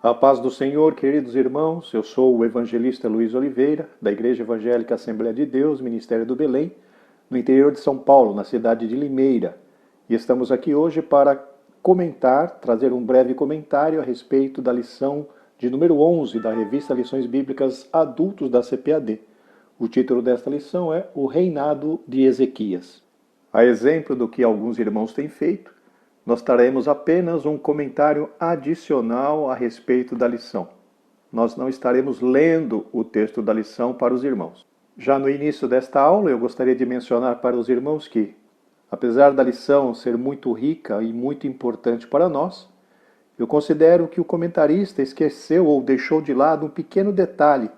A paz do Senhor, queridos irmãos, eu sou o evangelista Luiz Oliveira, da Igreja Evangélica Assembleia de Deus, Ministério do Belém, no interior de São Paulo, na cidade de Limeira. E estamos aqui hoje para trazer um breve comentário a respeito da lição de número 11 da revista Lições Bíblicas Adultos da CPAD. O título desta lição é O Reinado de Ezequias. A exemplo do que alguns irmãos têm feito, nós traremos apenas um comentário adicional a respeito da lição. Nós não estaremos lendo o texto da lição para os irmãos. Já no início desta aula, eu gostaria de mencionar para os irmãos que, apesar da lição ser muito rica e muito importante para nós, eu considero que o comentarista esqueceu ou deixou de lado um pequeno detalhe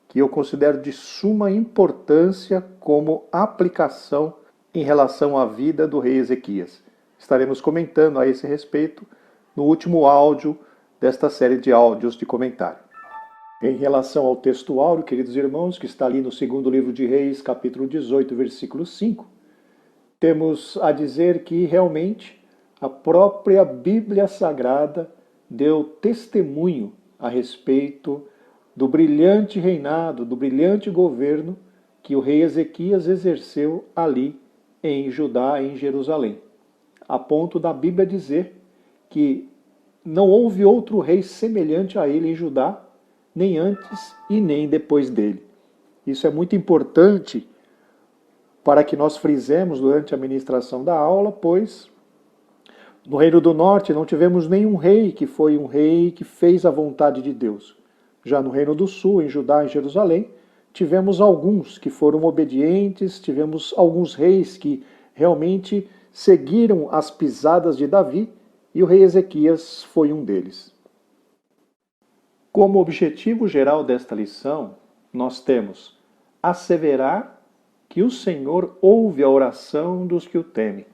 que eu considero de suma importância como aplicação em relação à vida do rei Ezequias. Estaremos comentando a esse respeito no último áudio desta série de áudios de comentário. Em relação ao texto áureo, queridos irmãos, que está ali no segundo livro de Reis, capítulo 18, versículo 5, temos a dizer que realmente a própria Bíblia Sagrada deu testemunho a respeito do brilhante reinado, do brilhante governo que o rei Ezequias exerceu ali em Judá, em Jerusalém. A ponto da Bíblia dizer que não houve outro rei semelhante a ele em Judá, nem antes e nem depois dele. Isso é muito importante para que nós frisemos durante a ministração da aula, pois no Reino do Norte não tivemos nenhum rei que foi um rei que fez a vontade de Deus. Já no Reino do Sul, em Judá e Jerusalém, tivemos alguns que foram obedientes, tivemos alguns reis que realmente seguiram as pisadas de Davi, e o rei Ezequias foi um deles. Como objetivo geral desta lição, nós temos asseverar que o Senhor ouve a oração dos que o temem.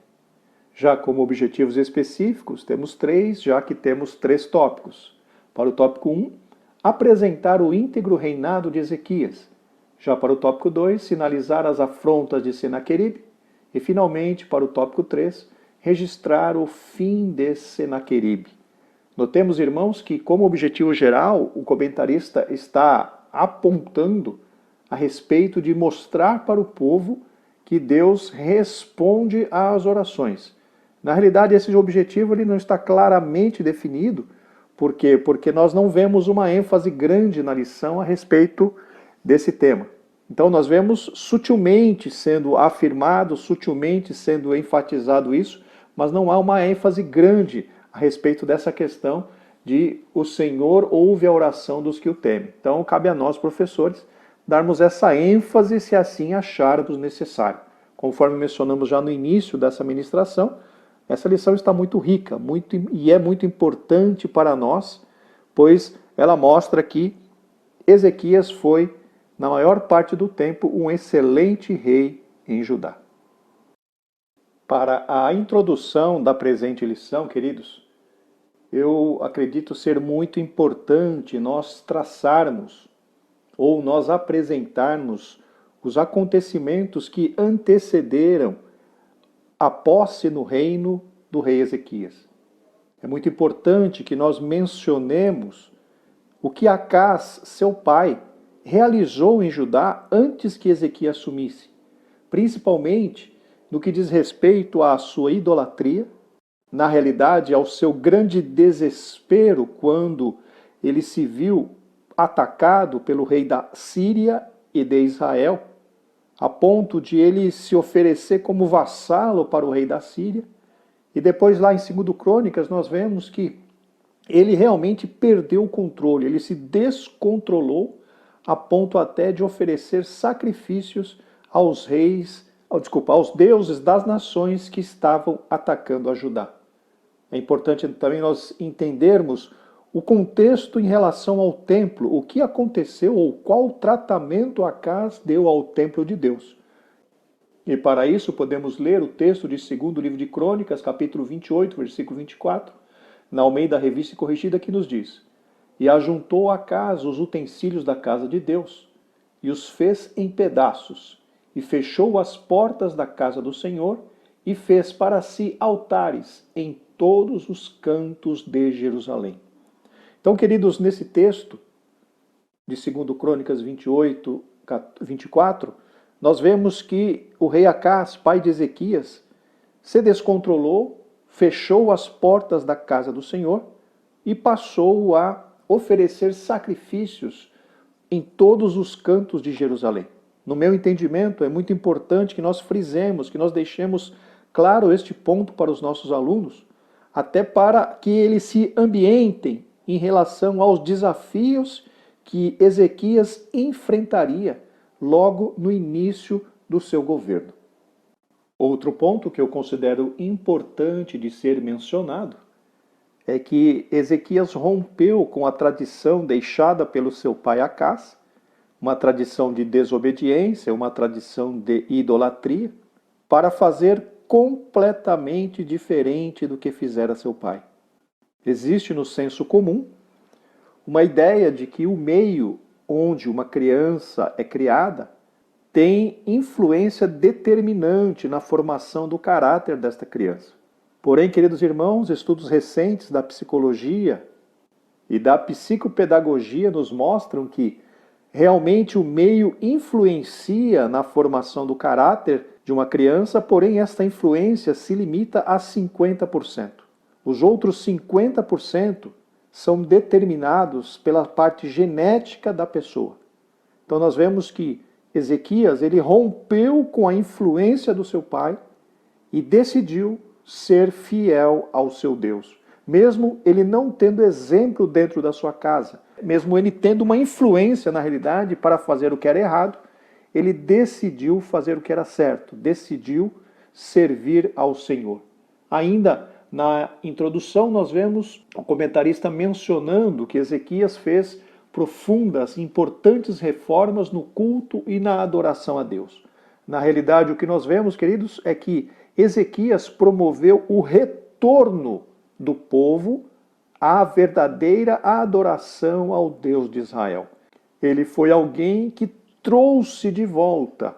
Já como objetivos específicos, temos três, já que temos três tópicos. Para o tópico 1, apresentar o íntegro reinado de Ezequias. Já para o tópico 2, sinalizar as afrontas de Senaqueribe. E, finalmente, para o tópico 3, registrar o fim de Senaqueribe. Notemos, irmãos, que como objetivo geral, o comentarista está apontando a respeito de mostrar para o povo que Deus responde às orações. Na realidade, esse objetivo ele não está claramente definido. Por quê? Porque nós não vemos uma ênfase grande na lição a respeito desse tema. Então nós vemos sutilmente sendo afirmado, sutilmente sendo enfatizado isso, mas não há uma ênfase grande a respeito dessa questão de o Senhor ouve a oração dos que o temem. Então cabe a nós, professores, darmos essa ênfase se assim acharmos necessário. Conforme mencionamos já no início dessa ministração, essa lição está muito rica e é muito importante para nós, pois ela mostra que Ezequias foi, na maior parte do tempo, um excelente rei em Judá. Para a introdução da presente lição, queridos, eu acredito ser muito importante nós traçarmos ou nós apresentarmos os acontecimentos que antecederam a posse no reino do rei Ezequias. É muito importante que nós mencionemos o que Acás, seu pai, realizou em Judá antes que Ezequias assumisse, principalmente no que diz respeito à sua idolatria, na realidade ao seu grande desespero quando ele se viu atacado pelo rei da Síria e de Israel, a ponto de ele se oferecer como vassalo para o rei da Síria. E depois lá em 2 Crônicas nós vemos que ele realmente perdeu o controle, ele se descontrolou a ponto até de oferecer sacrifícios aos aos deuses das nações que estavam atacando a Judá. É importante também nós entendermos o contexto em relação ao templo, o que aconteceu ou qual tratamento Acás deu ao templo de Deus. E para isso podemos ler o texto de 2º livro de Crônicas, capítulo 28, versículo 24, na Almeida Revista e Corrigida, que nos diz: E ajuntou Acás os utensílios da casa de Deus, e os fez em pedaços, e fechou as portas da casa do Senhor, e fez para si altares em todos os cantos de Jerusalém. Então, queridos, nesse texto de 2 Crônicas 28, 24, nós vemos que o rei Acás, pai de Ezequias, se descontrolou, fechou as portas da casa do Senhor e passou a oferecer sacrifícios em todos os cantos de Jerusalém. No meu entendimento, é muito importante que nós frisemos, que nós deixemos claro este ponto para os nossos alunos, até para que eles se ambientem em relação aos desafios que Ezequias enfrentaria logo no início do seu governo. Outro ponto que eu considero importante de ser mencionado é que Ezequias rompeu com a tradição deixada pelo seu pai Acás, uma tradição de desobediência, uma tradição de idolatria, para fazer completamente diferente do que fizera seu pai. Existe no senso comum uma ideia de que o meio onde uma criança é criada tem influência determinante na formação do caráter desta criança. Porém, queridos irmãos, estudos recentes da psicologia e da psicopedagogia nos mostram que realmente o meio influencia na formação do caráter de uma criança, porém esta influência se limita a 50%. Os outros 50% são determinados pela parte genética da pessoa. Então nós vemos que Ezequias, ele rompeu com a influência do seu pai e decidiu ser fiel ao seu Deus. Mesmo ele não tendo exemplo dentro da sua casa, mesmo ele tendo uma influência na realidade para fazer o que era errado, ele decidiu fazer o que era certo, decidiu servir ao Senhor. Ainda na introdução nós vemos o comentarista mencionando que Ezequias fez profundas, importantes reformas no culto e na adoração a Deus. Na realidade, o que nós vemos, queridos, é que Ezequias promoveu o retorno do povo à verdadeira adoração ao Deus de Israel. Ele foi alguém que trouxe de volta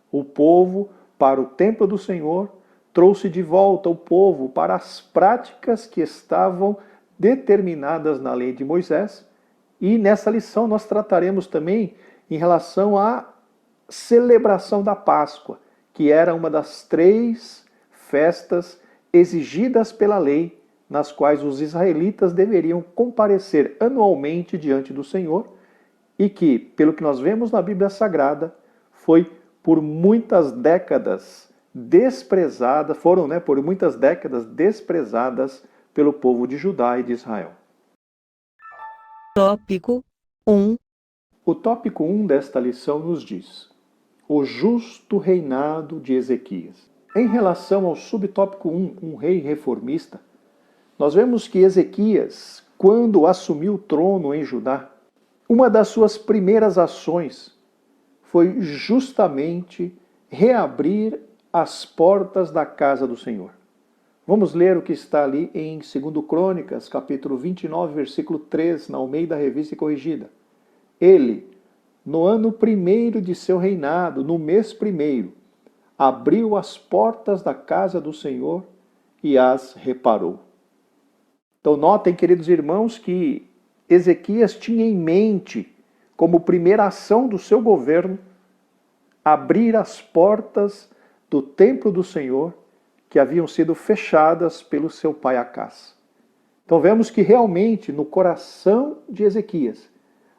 o povo para o templo do Senhor, trouxe de volta o povo para as práticas que estavam determinadas na lei de Moisés. E nessa lição nós trataremos também em relação à celebração da Páscoa, que era uma das 3 festas exigidas pela lei, nas quais os israelitas deveriam comparecer anualmente diante do Senhor, e que, pelo que nós vemos na Bíblia Sagrada, foi por muitas décadas desprezadas, por muitas décadas desprezadas pelo povo de Judá e de Israel. Tópico 1. O tópico 1 desta lição nos diz: o justo reinado de Ezequias. Em relação ao subtópico 1, um rei reformista, nós vemos que Ezequias, quando assumiu o trono em Judá, uma das suas primeiras ações foi justamente reabrir as portas da casa do Senhor. Vamos ler o que está ali em 2 Crônicas, capítulo 29, versículo 3, na Almeida Revista e Corrigida. Ele, no ano 1º de seu reinado, no mês 1º, abriu as portas da casa do Senhor e as reparou. Então notem, queridos irmãos, que Ezequias tinha em mente, como primeira ação do seu governo, abrir as portas do templo do Senhor, que haviam sido fechadas pelo seu pai Acás. Então vemos que realmente no coração de Ezequias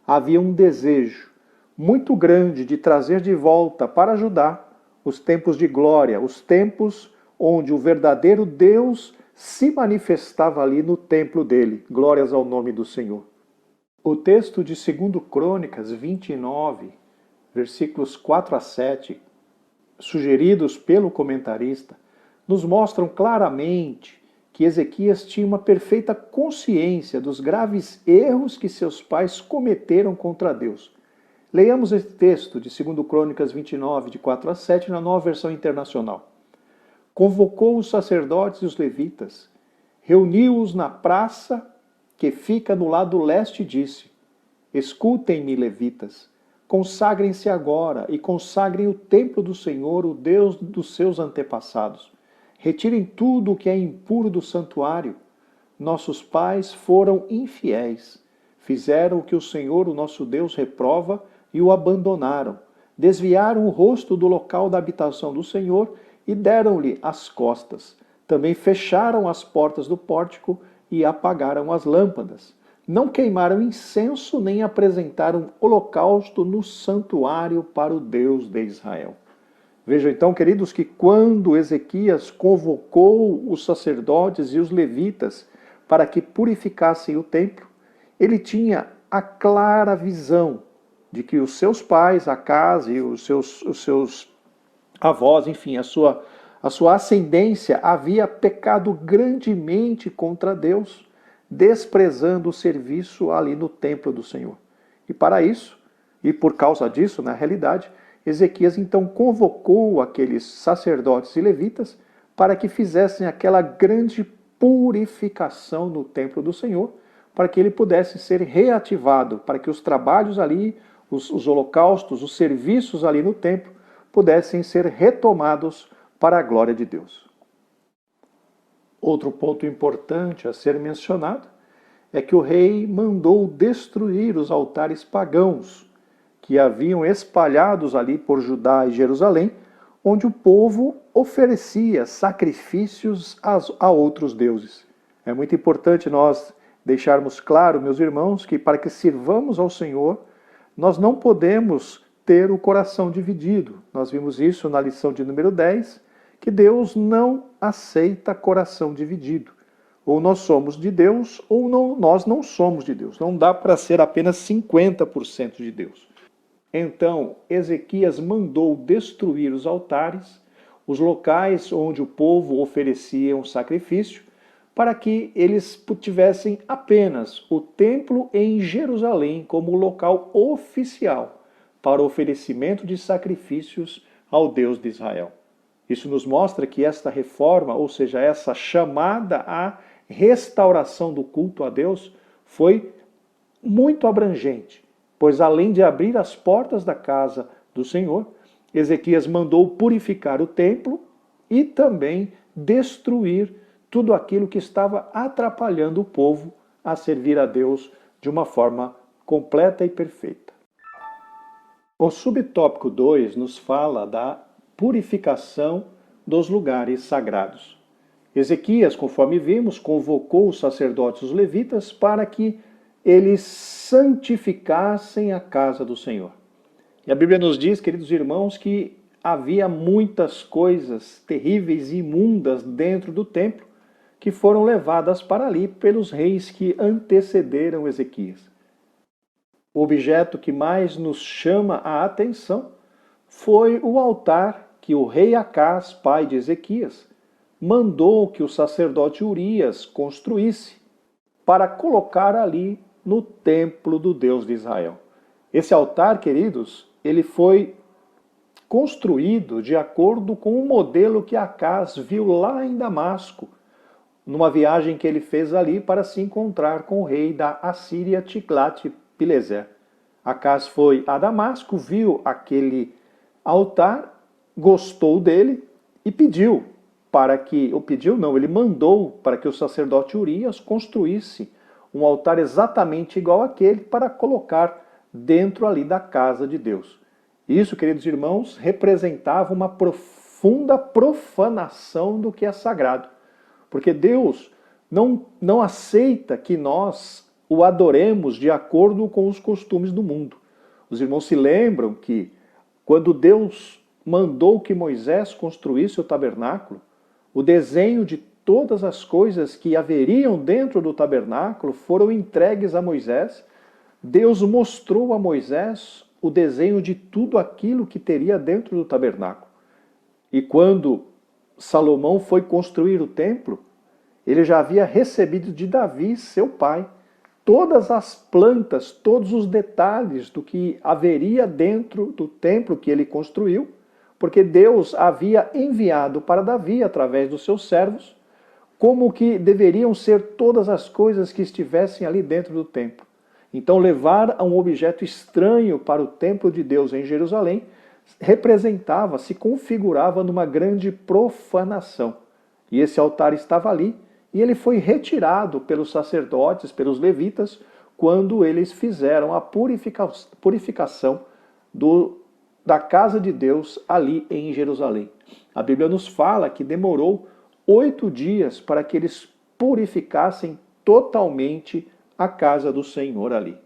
havia um desejo muito grande de trazer de volta para Judá os tempos de glória, os tempos onde o verdadeiro Deus se manifestava ali no templo dele. Glórias ao nome do Senhor. O texto de 2 Crônicas 29, versículos 4 a 7, sugeridos pelo comentarista, nos mostram claramente que Ezequias tinha uma perfeita consciência dos graves erros que seus pais cometeram contra Deus. Leiamos esse texto de 2 Crônicas 29, de 4 a 7, na Nova Versão Internacional. Convocou os sacerdotes e os levitas, reuniu-os na praça que fica no lado leste e disse: escutem-me, levitas, consagrem-se agora e consagrem o templo do Senhor, o Deus dos seus antepassados. Retirem tudo o que é impuro do santuário. Nossos pais foram infiéis. Fizeram o que o Senhor, o nosso Deus, reprova e o abandonaram. Desviaram o rosto do local da habitação do Senhor e deram-lhe as costas. Também fecharam as portas do pórtico e apagaram as lâmpadas. Não queimaram incenso nem apresentaram holocausto no santuário para o Deus de Israel. Vejam então, queridos, que quando Ezequias convocou os sacerdotes e os levitas para que purificassem o templo, ele tinha a clara visão de que os seus pais, a casa e os seus avós, enfim, a sua ascendência havia pecado grandemente contra Deus, desprezando o serviço ali no templo do Senhor. E para isso, e por causa disso, na realidade, Ezequias então convocou aqueles sacerdotes e levitas para que fizessem aquela grande purificação no templo do Senhor, para que ele pudesse ser reativado, para que os trabalhos ali, os holocaustos, os serviços ali no templo, pudessem ser retomados para a glória de Deus. Outro ponto importante a ser mencionado é que o rei mandou destruir os altares pagãos que haviam espalhados ali por Judá e Jerusalém, onde o povo oferecia sacrifícios a outros deuses. É muito importante nós deixarmos claro, meus irmãos, que para que sirvamos ao Senhor, nós não podemos ter o coração dividido. Nós vimos isso na lição de número 10, que Deus não aceita coração dividido. Ou nós somos de Deus, ou não, nós não somos de Deus. Não dá para ser apenas 50% de Deus. Então, Ezequias mandou destruir os altares, os locais onde o povo oferecia um sacrifício, para que eles tivessem apenas o templo em Jerusalém como local oficial para o oferecimento de sacrifícios ao Deus de Israel. Isso nos mostra que esta reforma, ou seja, essa chamada à restauração do culto a Deus, foi muito abrangente, pois além de abrir as portas da casa do Senhor, Ezequias mandou purificar o templo e também destruir tudo aquilo que estava atrapalhando o povo a servir a Deus de uma forma completa e perfeita. O subtópico 2 nos fala da purificação dos lugares sagrados. Ezequias, conforme vimos, convocou os sacerdotes e os levitas para que eles santificassem a casa do Senhor. E a Bíblia nos diz, queridos irmãos, que havia muitas coisas terríveis e imundas dentro do templo que foram levadas para ali pelos reis que antecederam Ezequias. O objeto que mais nos chama a atenção foi o altar que o rei Acás, pai de Ezequias, mandou que o sacerdote Urias construísse para colocar ali no templo do Deus de Israel. Esse altar, queridos, ele foi construído de acordo com o modelo que Acás viu lá em Damasco, numa viagem que ele fez ali para se encontrar com o rei da Assíria, Tiglat-Pileser. Acás foi a Damasco, viu aquele altar, gostou dele e pediu para que, ele mandou para que o sacerdote Urias construísse um altar exatamente igual àquele para colocar dentro ali da casa de Deus. Isso, queridos irmãos, representava uma profunda profanação do que é sagrado. Porque Deus não aceita que nós o adoremos de acordo com os costumes do mundo. Os irmãos se lembram que quando Deus mandou que Moisés construísse o tabernáculo, o desenho de todas as coisas que haveriam dentro do tabernáculo foram entregues a Moisés. Deus mostrou a Moisés o desenho de tudo aquilo que teria dentro do tabernáculo. E quando Salomão foi construir o templo, ele já havia recebido de Davi, seu pai, todas as plantas, todos os detalhes do que haveria dentro do templo que ele construiu, porque Deus havia enviado para Davi, através dos seus servos, como que deveriam ser todas as coisas que estivessem ali dentro do templo. Então, levar um objeto estranho para o templo de Deus em Jerusalém representava, se configurava numa grande profanação. E esse altar estava ali, e ele foi retirado pelos sacerdotes, pelos levitas, quando eles fizeram a purificação da casa de Deus ali em Jerusalém. A Bíblia nos fala que demorou 8 dias para que eles purificassem totalmente a casa do Senhor ali.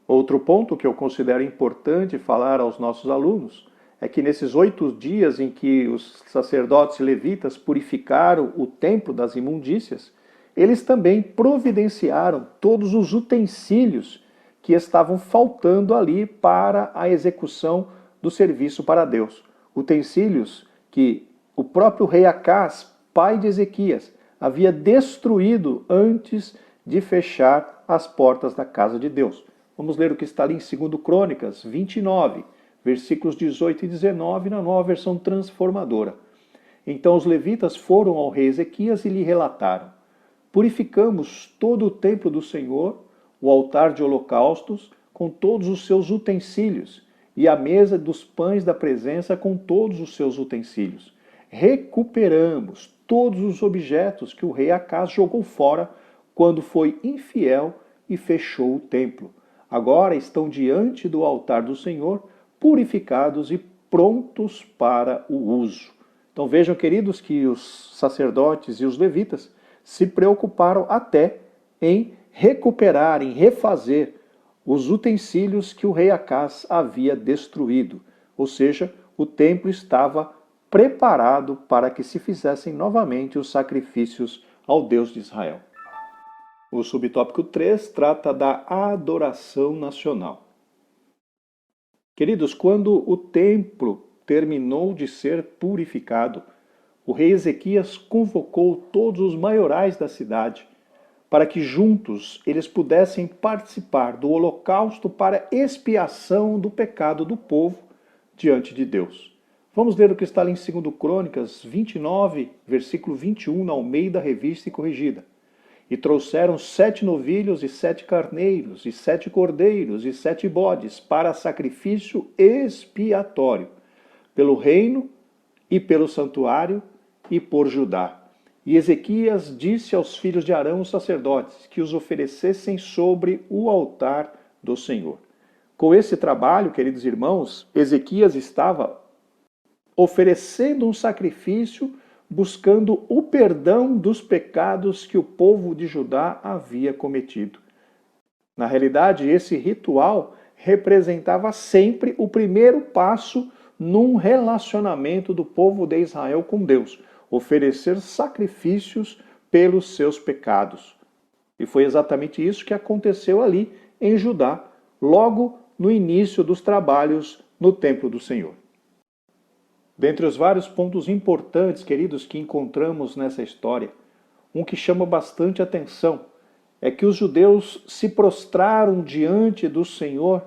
Outro ponto que eu considero importante falar aos nossos alunos é que nesses 8 dias em que os sacerdotes levitas purificaram o templo das imundícias, eles também providenciaram todos os utensílios que estavam faltando ali para a execução do serviço para Deus. Utensílios que o próprio rei Acás, pai de Ezequias, havia destruído antes de fechar as portas da casa de Deus. Vamos ler o que está ali em 2 Crônicas 29, versículos 18 e 19, na nova versão transformadora. Então os levitas foram ao rei Ezequias e lhe relataram: purificamos todo o templo do Senhor, o altar de holocaustos, com todos os seus utensílios, e a mesa dos pães da presença com todos os seus utensílios. Recuperamos todos os objetos que o rei Acás jogou fora quando foi infiel e fechou o templo. Agora estão diante do altar do Senhor, purificados e prontos para o uso. Então vejam, queridos, que os sacerdotes e os levitas se preocuparam até em recuperar, em refazer os utensílios que o rei Acás havia destruído. Ou seja, o templo estava preparado para que se fizessem novamente os sacrifícios ao Deus de Israel. O subtópico 3 trata da adoração nacional. Queridos, quando o templo terminou de ser purificado, o rei Ezequias convocou todos os maiorais da cidade para que juntos eles pudessem participar do holocausto para expiação do pecado do povo diante de Deus. Vamos ler o que está ali em 2 Crônicas 29, versículo 21, na Almeida Revista e Corrigida. E trouxeram 7 novilhos e 7 carneiros, e 7 cordeiros, e 7 bodes, para sacrifício expiatório, pelo reino e pelo santuário e por Judá. E Ezequias disse aos filhos de Arão, os sacerdotes, que os oferecessem sobre o altar do Senhor. Com esse trabalho, queridos irmãos, Ezequias estava oferecendo um sacrifício, buscando o perdão dos pecados que o povo de Judá havia cometido. Na realidade, esse ritual representava sempre o primeiro passo num relacionamento do povo de Israel com Deus, oferecer sacrifícios pelos seus pecados. E foi exatamente isso que aconteceu ali em Judá, logo no início dos trabalhos no templo do Senhor. Dentre os vários pontos importantes, queridos, que encontramos nessa história, um que chama bastante atenção é que os judeus se prostraram diante do Senhor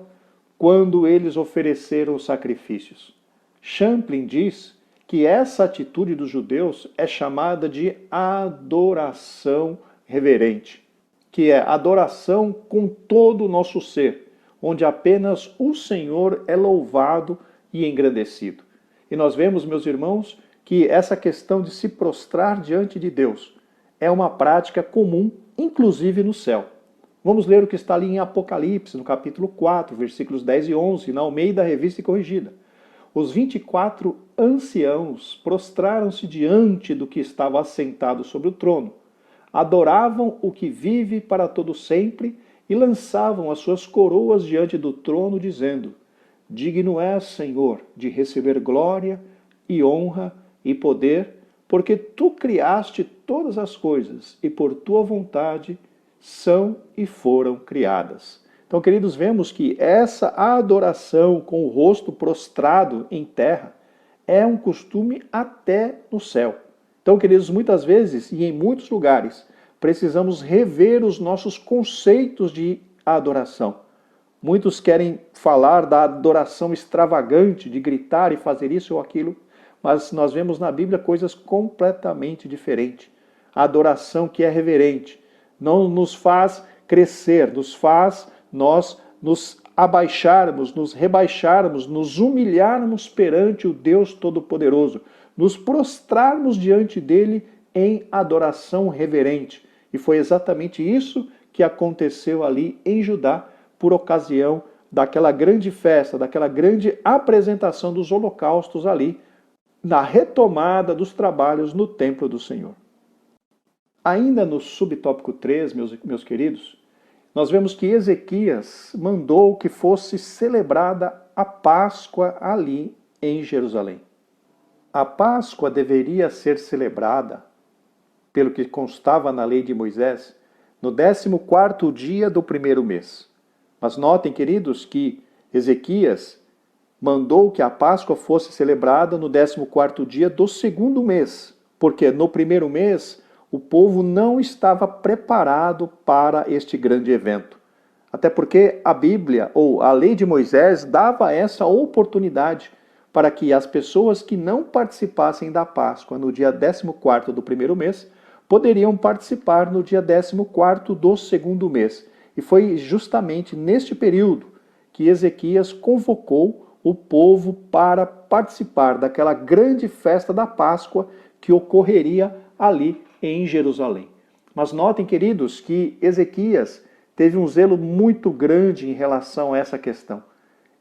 quando eles ofereceram os sacrifícios. Champlin diz que essa atitude dos judeus é chamada de adoração reverente, que é adoração com todo o nosso ser, onde apenas o Senhor é louvado e engrandecido. E nós vemos, meus irmãos, que essa questão de se prostrar diante de Deus é uma prática comum, inclusive no céu. Vamos ler o que está ali em Apocalipse, no capítulo 4, versículos 10 e 11, na Almeida Revista e Corrigida. Os 24 anciãos prostraram-se diante do que estava assentado sobre o trono, adoravam o que vive para todo sempre e lançavam as suas coroas diante do trono, dizendo: digno és, Senhor, de receber glória e honra e poder, porque tu criaste todas as coisas e por tua vontade são e foram criadas. Então, queridos, vemos que essa adoração com o rosto prostrado em terra é um costume até no céu. Então, queridos, muitas vezes e em muitos lugares precisamos rever os nossos conceitos de adoração. Muitos querem falar da adoração extravagante, de gritar e fazer isso ou aquilo, mas nós vemos na Bíblia coisas completamente diferentes. A adoração que é reverente não nos faz crescer, nos faz nós nos abaixarmos, nos rebaixarmos, nos humilharmos perante o Deus Todo-Poderoso, nos prostrarmos diante dele em adoração reverente. E foi exatamente isso que aconteceu ali em Judá por ocasião daquela grande festa, daquela grande apresentação dos holocaustos ali, na retomada dos trabalhos no templo do Senhor. Ainda no subtópico 3, meus queridos, nós vemos que Ezequias mandou que fosse celebrada a Páscoa ali em Jerusalém. A Páscoa deveria ser celebrada, pelo que constava na lei de Moisés, no 14º dia do primeiro mês. Mas notem, queridos, que Ezequias mandou que a Páscoa fosse celebrada no 14º dia do segundo mês, porque no primeiro mês o povo não estava preparado para este grande evento. Até porque a Bíblia, ou a lei de Moisés, dava essa oportunidade para que as pessoas que não participassem da Páscoa no dia 14º do primeiro mês, poderiam participar no dia 14º do segundo mês. E foi justamente neste período que Ezequias convocou o povo para participar daquela grande festa da Páscoa que ocorreria ali em Jerusalém. Mas notem, queridos, que Ezequias teve um zelo muito grande em relação a essa questão.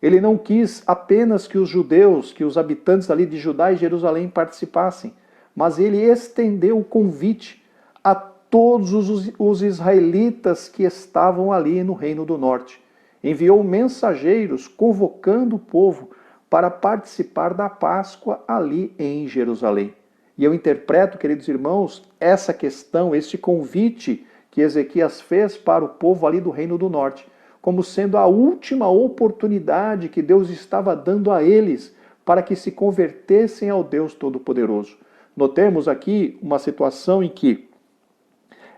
Ele não quis apenas que os judeus, que os habitantes ali de Judá e Jerusalém participassem, mas ele estendeu o convite a todos os israelitas que estavam ali no Reino do Norte. Enviou mensageiros convocando o povo para participar da Páscoa ali em Jerusalém. E eu interpreto, queridos irmãos, essa questão, este convite que Ezequias fez para o povo ali do Reino do Norte, como sendo a última oportunidade que Deus estava dando a eles para que se convertessem ao Deus Todo-Poderoso. Notemos aqui uma situação em que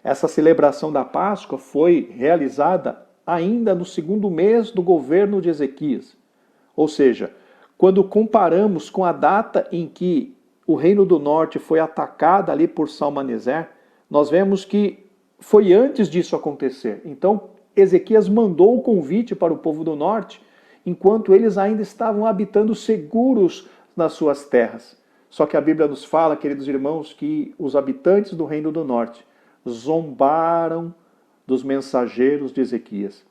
essa celebração da Páscoa foi realizada ainda no segundo mês do governo de Ezequias. Ou seja, quando comparamos com a data em que o Reino do Norte foi atacado ali por Salmaneser, nós vemos que foi antes disso acontecer. Então, Ezequias mandou o convite para o povo do Norte, enquanto eles ainda estavam habitando seguros nas suas terras. Só que a Bíblia nos fala, queridos irmãos, que os habitantes do Reino do Norte zombaram dos mensageiros de Ezequias.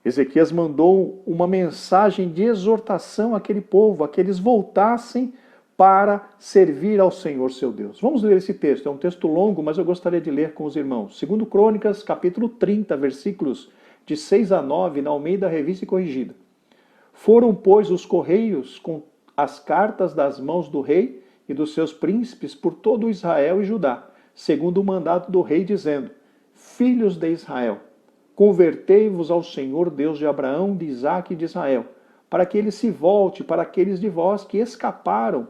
Ezequias mandou uma mensagem de exortação àquele povo, a que eles voltassem para servir ao Senhor seu Deus. Vamos ler esse texto, é um texto longo, mas eu gostaria de ler com os irmãos. 2 Crônicas, capítulo 30, versículos de 6 a 9, na Almeida Revista e Corrigida. Foram, pois, os correios com as cartas das mãos do rei e dos seus príncipes por todo Israel e Judá, segundo o mandato do rei, dizendo: Filhos de Israel, convertei-vos ao Senhor Deus de Abraão, de Isaque e de Israel, para que ele se volte para aqueles de vós que escaparam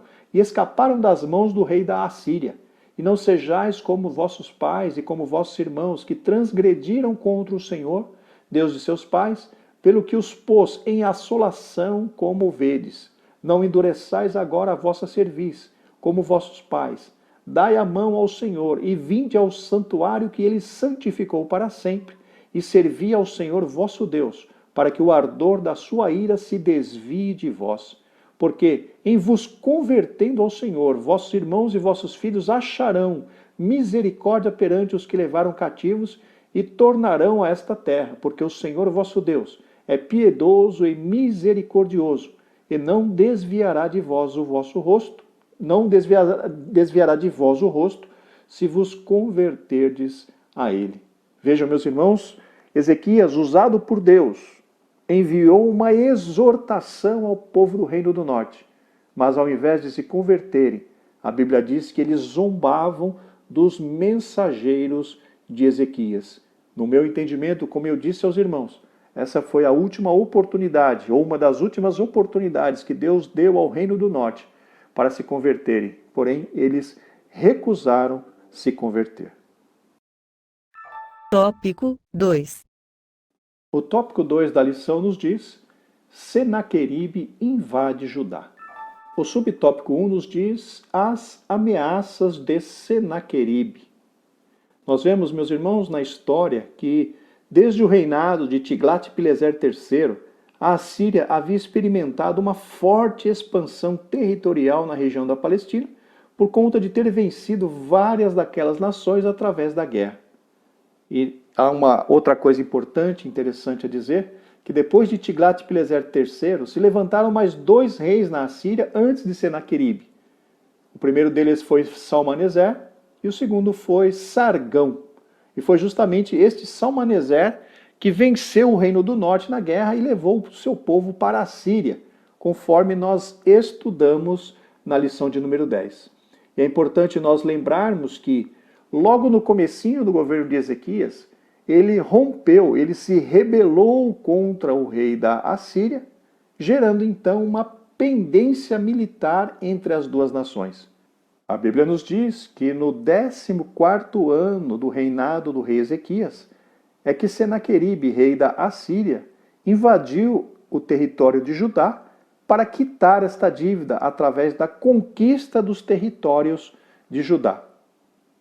das mãos do rei da Assíria. E não sejais como vossos pais e como vossos irmãos, que transgrediram contra o Senhor, Deus de seus pais, pelo que os pôs em assolação, como vedes. Não endureçais agora a vossa cerviz, como vossos pais. Dai a mão ao Senhor, e vinde ao santuário que ele santificou para sempre, e servi ao Senhor vosso Deus, para que o ardor da sua ira se desvie de vós. Porque, em vos convertendo ao Senhor, vossos irmãos e vossos filhos acharão misericórdia perante os que levaram cativos e tornarão a esta terra, porque o Senhor vosso Deus é piedoso e misericordioso, e não desviará de vós o vosso rosto, desviará de vós o rosto, se vos converterdes a ele. Vejam, meus irmãos, Ezequias, usado por Deus, enviou uma exortação ao povo do Reino do Norte. Mas ao invés de se converterem, a Bíblia diz que eles zombavam dos mensageiros de Ezequias. No meu entendimento, como eu disse aos irmãos, essa foi a última oportunidade, ou uma das últimas oportunidades que Deus deu ao Reino do Norte para se converterem. Porém, eles recusaram se converter. Tópico 2. O tópico 2 da lição nos diz: Senaqueribe invade Judá. O subtópico 1 nos diz as ameaças de Senaqueribe. Nós vemos, meus irmãos, na história que, desde o reinado de Tiglat-Pileser III, a Assíria havia experimentado uma forte expansão territorial na região da Palestina, por conta de ter vencido várias daquelas nações através da guerra. E há uma outra coisa importante, interessante a dizer, que depois de Tiglat-Pileser III, se levantaram mais 2 reis na Assíria antes de Senaqueribe. O primeiro deles foi Salmaneser e o segundo foi Sargão. E foi justamente este Salmaneser que venceu o Reino do Norte na guerra e levou o seu povo para a Síria, conforme nós estudamos na lição de número 10. E é importante nós lembrarmos que, logo no comecinho do governo de Ezequias, ele rompeu, ele se rebelou contra o rei da Assíria, gerando então uma pendência militar entre as duas nações. A Bíblia nos diz que no 14º ano do reinado do rei Ezequias, é que Senaqueribe, rei da Assíria, invadiu o território de Judá para quitar esta dívida através da conquista dos territórios de Judá.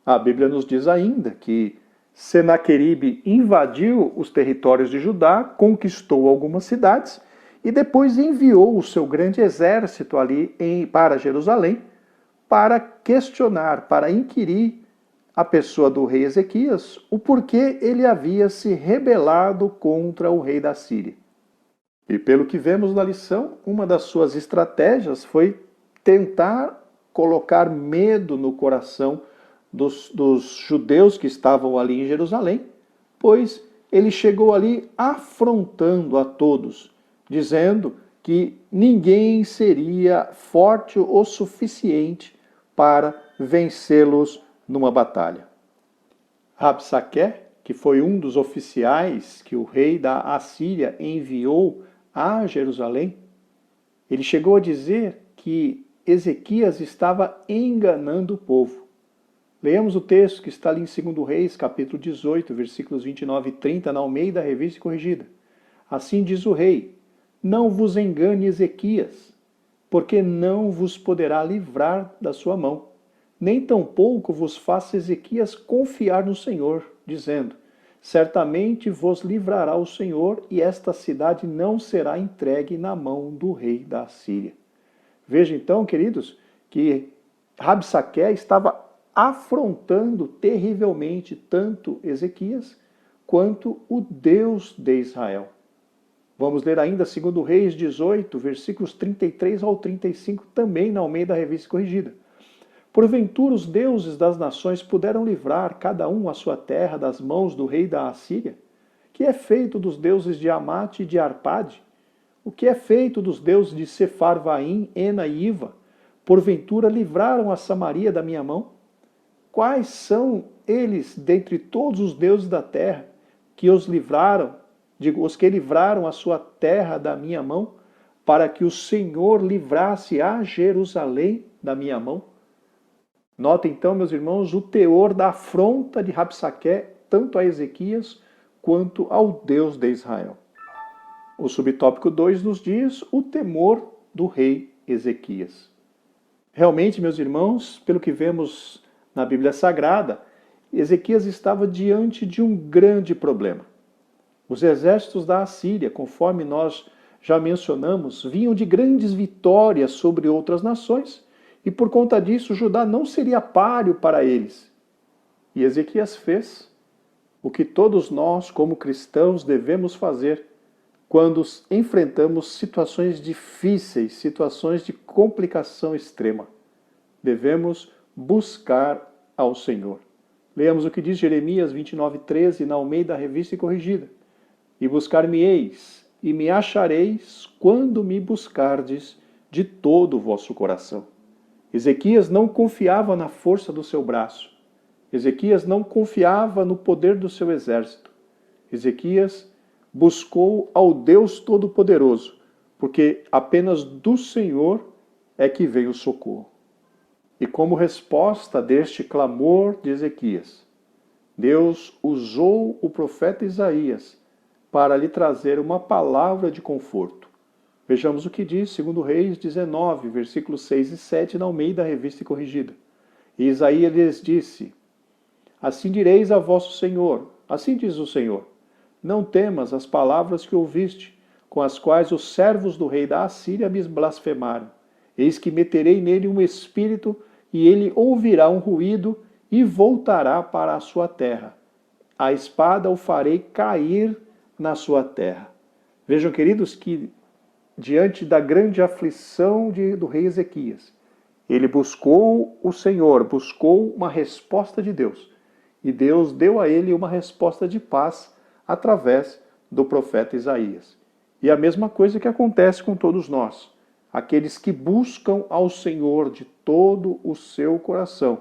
A Bíblia nos diz ainda que Senaqueribe invadiu os territórios de Judá, conquistou algumas cidades e depois enviou o seu grande exército ali para Jerusalém para questionar, para inquirir a pessoa do rei Ezequias o porquê ele havia se rebelado contra o rei da Síria. E pelo que vemos na lição, uma das suas estratégias foi tentar colocar medo no coração dos judeus que estavam ali em Jerusalém, pois ele chegou ali afrontando a todos, dizendo que ninguém seria forte o suficiente para vencê-los numa batalha. Rabsaque, que foi um dos oficiais que o rei da Assíria enviou a Jerusalém, ele chegou a dizer que Ezequias estava enganando o povo. Leamos o texto que está ali em 2 Reis, capítulo 18, versículos 29 e 30, na Almeida Revista e Corrigida. Assim diz o rei: não vos engane Ezequias, porque não vos poderá livrar da sua mão. Nem tampouco vos faça Ezequias confiar no Senhor, dizendo: certamente vos livrará o Senhor, e esta cidade não será entregue na mão do rei da Assíria. Veja então, queridos, que Rabsaque estava afrontando terrivelmente tanto Ezequias quanto o Deus de Israel. Vamos ler ainda 2 Reis 18, versículos 33 ao 35, também na Almeida Revista Corrigida. Porventura os deuses das nações puderam livrar cada um a sua terra das mãos do rei da Assíria? Que é feito dos deuses de Amate e de Arpade? O que é feito dos deuses de Sefarvaim, Ena e Iva? Porventura livraram a Samaria da minha mão? Quais são eles dentre todos os deuses da terra que os que livraram a sua terra da minha mão, para que o Senhor livrasse a Jerusalém da minha mão? Nota então, meus irmãos, o teor da afronta de Rabsaque tanto a Ezequias quanto ao Deus de Israel. O subtópico 2 nos diz o temor do rei Ezequias. Realmente, meus irmãos, pelo que vemos na Bíblia Sagrada, Ezequias estava diante de um grande problema. Os exércitos da Assíria, conforme nós já mencionamos, vinham de grandes vitórias sobre outras nações, e por conta disso Judá não seria páreo para eles. E Ezequias fez o que todos nós, como cristãos, devemos fazer quando enfrentamos situações difíceis, situações de complicação extrema. Devemos buscar ao Senhor. Leamos o que diz Jeremias 29:13 na Almeida Revista e Corrigida. E buscar-me-eis, e me achareis, quando me buscardes de todo o vosso coração. Ezequias não confiava na força do seu braço. Ezequias não confiava no poder do seu exército. Ezequias buscou ao Deus Todo-Poderoso, porque apenas do Senhor é que veio o socorro. E como resposta deste clamor de Ezequias, Deus usou o profeta Isaías para lhe trazer uma palavra de conforto. Vejamos o que diz 2 Reis 19, versículos 6 e 7, na Almeida Revista e Corrigida. E Isaías lhes disse: assim direis a vosso Senhor, assim diz o Senhor, não temas as palavras que ouviste, com as quais os servos do rei da Assíria me blasfemaram. Eis que meterei nele um espírito, e ele ouvirá um ruído, e voltará para a sua terra. a espada o farei cair na sua terra. Vejam, queridos, que diante da grande aflição do rei Ezequias, ele buscou o Senhor, buscou uma resposta de Deus. E Deus deu a ele uma resposta de paz através do profeta Isaías. E a mesma coisa que acontece com todos nós, aqueles que buscam ao Senhor de todo o seu coração.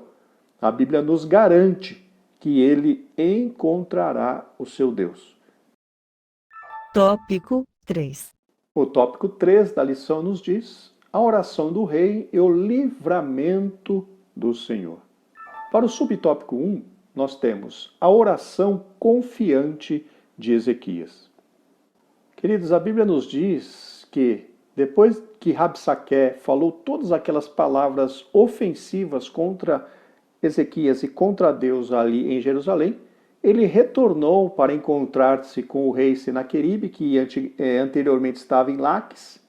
A Bíblia nos garante que ele encontrará o seu Deus. Tópico 3. O tópico 3 da lição nos diz: a oração do rei e o livramento do Senhor. Para o subtópico 1, nós temos a oração confiante de Ezequias. Queridos, a Bíblia nos diz que depois que Rabsaqué falou todas aquelas palavras ofensivas contra Ezequias e contra Deus ali em Jerusalém, ele retornou para encontrar-se com o rei Senaqueribe, que anteriormente estava em Laques,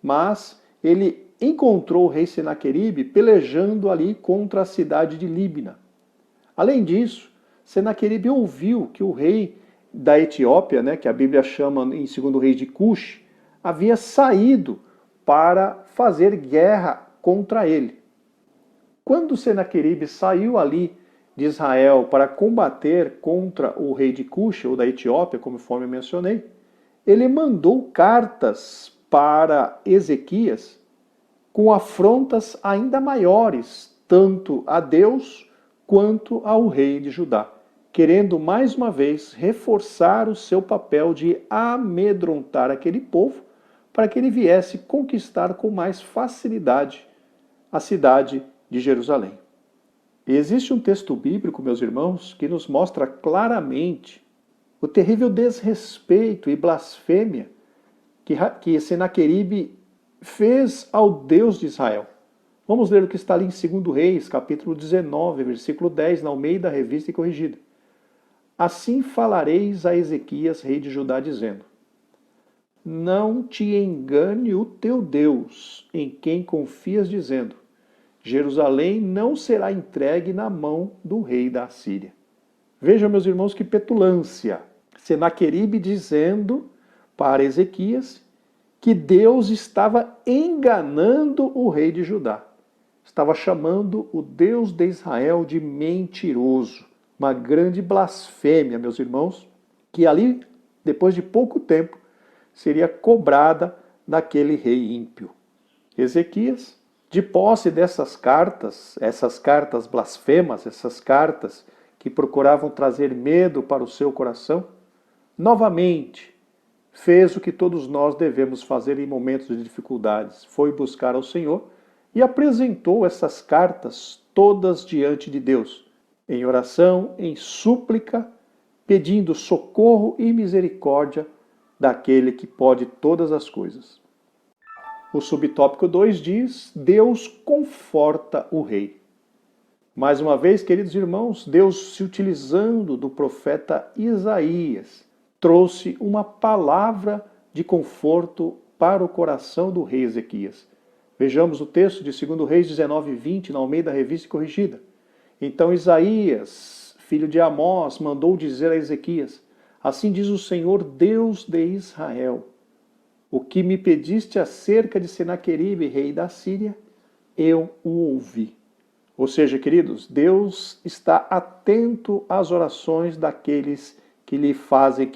mas ele encontrou o rei Senaqueribe pelejando ali contra a cidade de Líbina. Além disso, Senaqueribe ouviu que o rei da Etiópia, que a Bíblia chama em 2 Reis de Cush, havia saído para fazer guerra contra ele. Quando Senaqueribe saiu ali de Israel para combater contra o rei de Cush, ou da Etiópia, conforme mencionei, ele mandou cartas para Ezequias com afrontas ainda maiores, tanto a Deus quanto ao rei de Judá, querendo mais uma vez reforçar o seu papel de amedrontar aquele povo para que ele viesse conquistar com mais facilidade a cidade de Jerusalém. E existe um texto bíblico, meus irmãos, que nos mostra claramente o terrível desrespeito e blasfêmia que Senaqueribe fez ao Deus de Israel. Vamos ler o que está ali em 2 Reis, capítulo 19, versículo 10, na Almeida Revista e Corrigida. Assim falareis a Ezequias, rei de Judá, dizendo: não te engane o teu Deus, em quem confias, dizendo: Jerusalém não será entregue na mão do rei da Assíria. Vejam, meus irmãos, que petulância. Senaqueribe dizendo para Ezequias que Deus estava enganando o rei de Judá. Estava chamando o Deus de Israel de mentiroso. Uma grande blasfêmia, meus irmãos, que ali, depois de pouco tempo, seria cobrada daquele rei ímpio. Ezequias, de posse dessas cartas, essas cartas blasfemas, essas cartas que procuravam trazer medo para o seu coração, novamente fez o que todos nós devemos fazer em momentos de dificuldades, foi buscar ao Senhor e apresentou essas cartas todas diante de Deus, em oração, em súplica, pedindo socorro e misericórdia daquele que pode todas as coisas. O subtópico 2 diz: Deus conforta o rei. Mais uma vez, queridos irmãos, Deus, se utilizando do profeta Isaías, trouxe uma palavra de conforto para o coração do rei Ezequias. Vejamos o texto de 2 Reis 19:20, na Almeida Revista e Corrigida. Então Isaías, filho de Amós, mandou dizer a Ezequias: assim diz o Senhor, Deus de Israel: o que me pediste acerca de Senaqueribe, rei da Síria, eu o ouvi. Ou seja, queridos, Deus está atento às orações daqueles que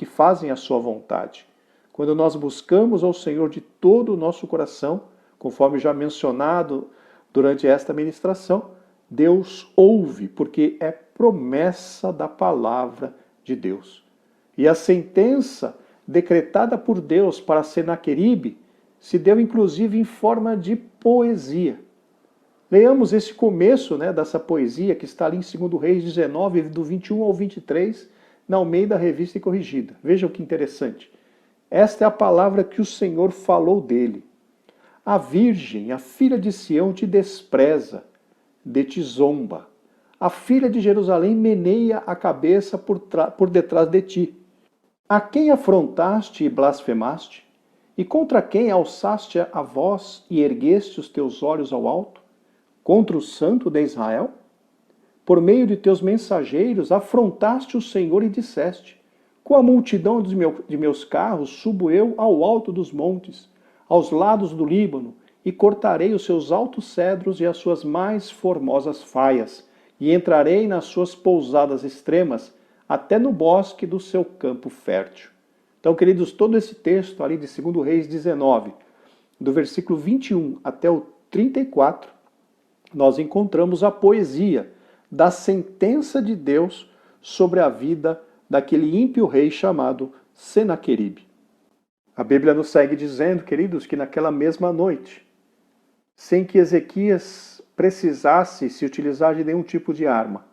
fazem a sua vontade. Quando nós buscamos ao Senhor de todo o nosso coração, conforme já mencionado durante esta ministração, Deus ouve, porque é promessa da palavra de Deus. E a sentença decretada por Deus para Senaqueribe se deu inclusive em forma de poesia. Leamos esse começo dessa poesia que está ali em 2 Reis 19, do 21 ao 23, na Almeida Revista e Corrigida. Vejam que interessante. Esta é a palavra que o Senhor falou dele. A virgem, a filha de Sião, te despreza, de ti zomba. A filha de Jerusalém meneia a cabeça por detrás de ti. A quem afrontaste e blasfemaste? E contra quem alçaste a voz e ergueste os teus olhos ao alto? Contra o santo de Israel? Por meio de teus mensageiros, afrontaste o Senhor e disseste: com a multidão de meus carros subo eu ao alto dos montes, aos lados do Líbano, e cortarei os seus altos cedros e as suas mais formosas faias, e entrarei nas suas pousadas extremas, até no bosque do seu campo fértil. Então, queridos, todo esse texto ali de 2 Reis 19, do versículo 21 até o 34, nós encontramos a poesia da sentença de Deus sobre a vida daquele ímpio rei chamado Senaqueribe. A Bíblia nos segue dizendo, queridos, que naquela mesma noite, sem que Ezequias precisasse se utilizar de nenhum tipo de arma,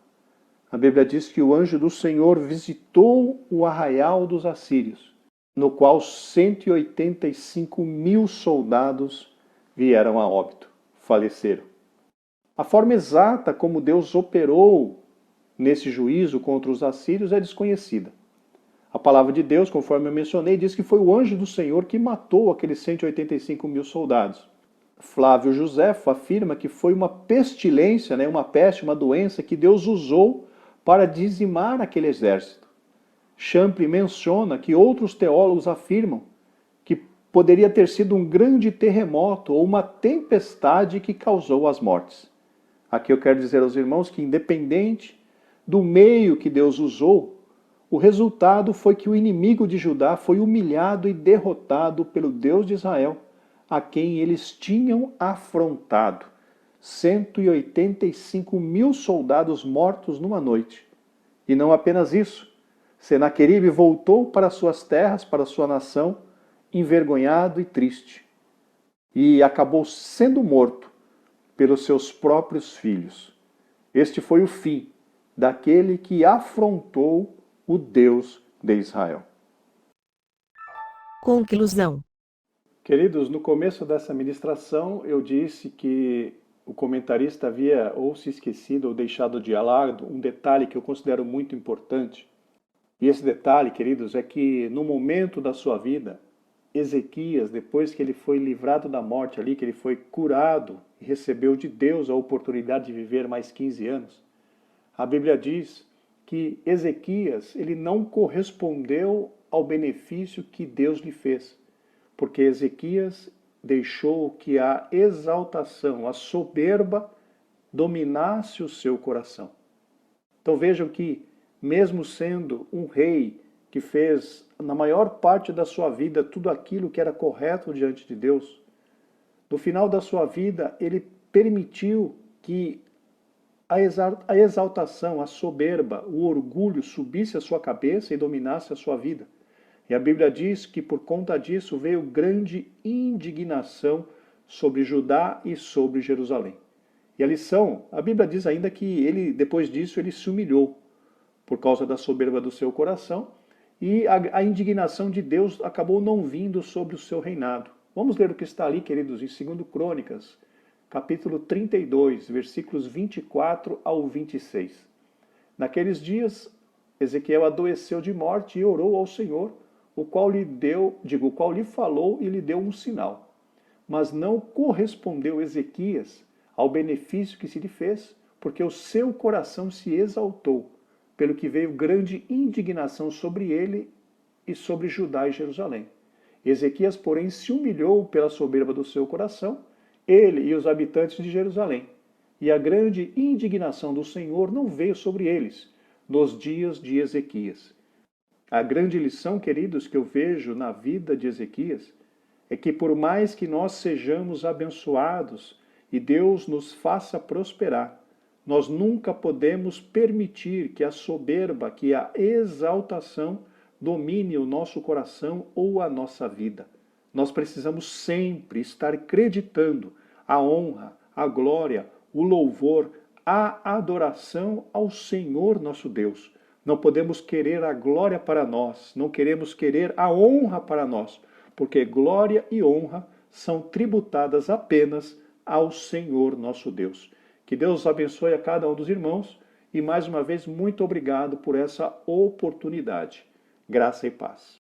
a Bíblia diz que o anjo do Senhor visitou o arraial dos assírios, no qual 185.000 soldados vieram a óbito, faleceram. A forma exata como Deus operou nesse juízo contra os assírios é desconhecida. A palavra de Deus, conforme eu mencionei, diz que foi o anjo do Senhor que matou aqueles 185.000 soldados. Flávio Joséfo afirma que foi uma pestilência, uma peste, uma doença que Deus usou para dizimar aquele exército. Champlin menciona que outros teólogos afirmam que poderia ter sido um grande terremoto ou uma tempestade que causou as mortes. Aqui eu quero dizer aos irmãos que, independente do meio que Deus usou, o resultado foi que o inimigo de Judá foi humilhado e derrotado pelo Deus de Israel, a quem eles tinham afrontado. 185.000 soldados mortos numa noite. E não apenas isso, Senaqueribe voltou para suas terras, para sua nação, envergonhado e triste. E acabou sendo morto pelos seus próprios filhos. Este foi o fim daquele que afrontou o Deus de Israel. Conclusão. Queridos, no começo dessa ministração eu disse que o comentarista havia ou se esquecido ou deixado de lado um detalhe que eu considero muito importante. E esse detalhe, queridos, é que no momento da sua vida, Ezequias, depois que ele foi livrado da morte ali, que ele foi curado e recebeu de Deus a oportunidade de viver mais 15 anos, a Bíblia diz que Ezequias, ele não correspondeu ao benefício que Deus lhe fez, porque Ezequias deixou que a exaltação, a soberba, dominasse o seu coração. Então vejam que, mesmo sendo um rei que fez, na maior parte da sua vida, tudo aquilo que era correto diante de Deus, no final da sua vida, ele permitiu que a exaltação, a soberba, o orgulho subisse à sua cabeça e dominasse a sua vida. E a Bíblia diz que por conta disso veio grande indignação sobre Judá e sobre Jerusalém. E a lição, a Bíblia diz ainda que ele, depois disso, ele se humilhou por causa da soberba do seu coração, e a indignação de Deus acabou não vindo sobre o seu reinado. Vamos ler o que está ali, queridos, em 2 Crônicas, capítulo 32, versículos 24 ao 26. Naqueles dias, Ezequiel adoeceu de morte e orou ao Senhor, o qual lhe falou e lhe deu um sinal. Mas não correspondeu Ezequias ao benefício que se lhe fez, porque o seu coração se exaltou, pelo que veio grande indignação sobre ele e sobre Judá e Jerusalém. Ezequias, porém, se humilhou pela soberba do seu coração, ele e os habitantes de Jerusalém. E a grande indignação do Senhor não veio sobre eles, nos dias de Ezequias. A grande lição, queridos, que eu vejo na vida de Ezequias, é que por mais que nós sejamos abençoados e Deus nos faça prosperar, nós nunca podemos permitir que a soberba, que a exaltação domine o nosso coração ou a nossa vida. Nós precisamos sempre estar acreditando a honra, a glória, o louvor, a adoração ao Senhor nosso Deus. Não podemos querer a glória para nós, não queremos querer a honra para nós, porque glória e honra são tributadas apenas ao Senhor nosso Deus. Que Deus abençoe a cada um dos irmãos e, mais uma vez, muito obrigado por essa oportunidade. Graça e paz.